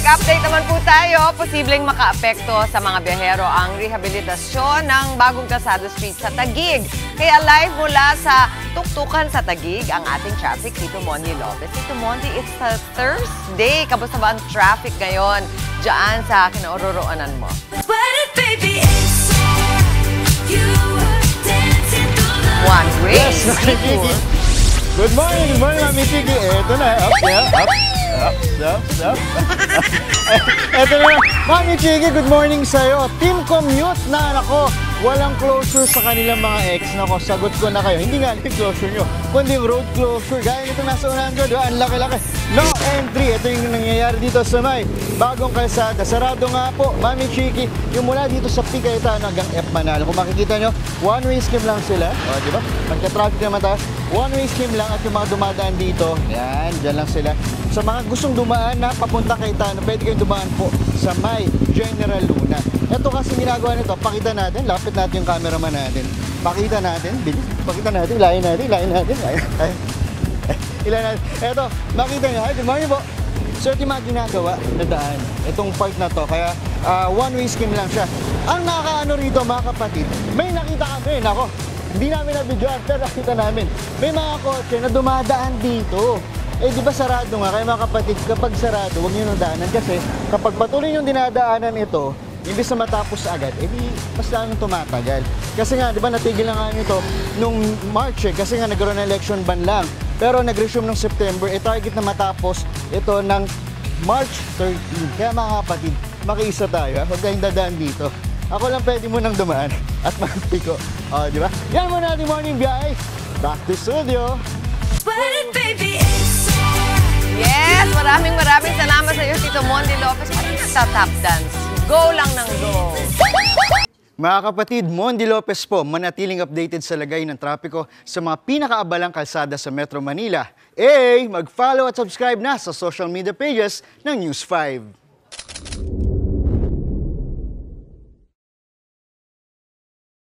Traffic update naman po tayo. Posibleng makaapekto sa mga biyahero ang rehabilitasyon ng bagong Calzada Street sa Taguig. Kaya live mula sa tuktukan sa Taguig ang ating traffic, Tito Monty Lopez. Tito Monty, it's a Thursday. Kamusta ba ang traffic ngayon dyan sa kinaororoonan mo? One way. Yes, Mami Chiki. Good morning, Mami Chiki. Ito na, up. Ito na, Mami Chiki, good morning sa'yo. Team Commute na, nako, walang closure sa kanilang mga ex. Nako, sagot ko na kayo. Hindi nga yung closure nyo, kundi road closure. Gaya nito nasa unahan ko, ang laki-laki. No entry. Ito yung nangyayari dito sa may bagong kalsada. Sarado nga po, Mami Chiki, yung mula dito sa P. Cayetano hanggang F. Manalo. Kung makikita nyo, one-way scheme lang sila. O, di ba? Pagka-traffic naman tayo, one-way scheme lang at yung mga dumadaan dito, yan, dyan lang sila. Sa mga gustong dumaan na papunta kay Tano, pwede kayong dumaan po sa may General Luna. Ito kasi ginagawa nito, pakita natin, lapit natin yung cameraman natin. Pakita natin, bilis, pakita natin, ilayin natin. Ito, makita nyo, good morning po. So ito yung mga ginagawa na daan, itong part na to, kaya one-way scheme lang siya. Ang nakakaano rito mga kapatid, may nakita kami, nako, hindi namin nabidyoan, pero nakita namin, may mga kotse na dumadaan dito. Eh di ba sarado nga, kaya mga kapatid, kapag sarado, huwag nyo nang daanan kasi kapag patuloy yung dinadaanan ito, imbis na matapos agad, eh di mas lalong tumatagal. Kasi nga, di ba natigil na nga nyo ito nung March kasi nga nagkaroon ng election ban lang. Pero nag-resume ng September, target na matapos ito ng March 13. Kaya mga kapatid, makiisa tayo, huwag kayong dadaan dito. Ako lang pwede mo nang dumaan at magpiko. Di ba? Yan muna ating morning biyahe. Back to studio. Yes, maraming salamat sa iyo, Tito Monty Lopez. Parang nagta-tap dance. Go lang ng go. Mga kapatid, Monty Lopez po, manatiling updated sa lagay ng trapiko sa mga pinakaabalang kalsada sa Metro Manila. Mag-follow at subscribe na sa social media pages ng News 5.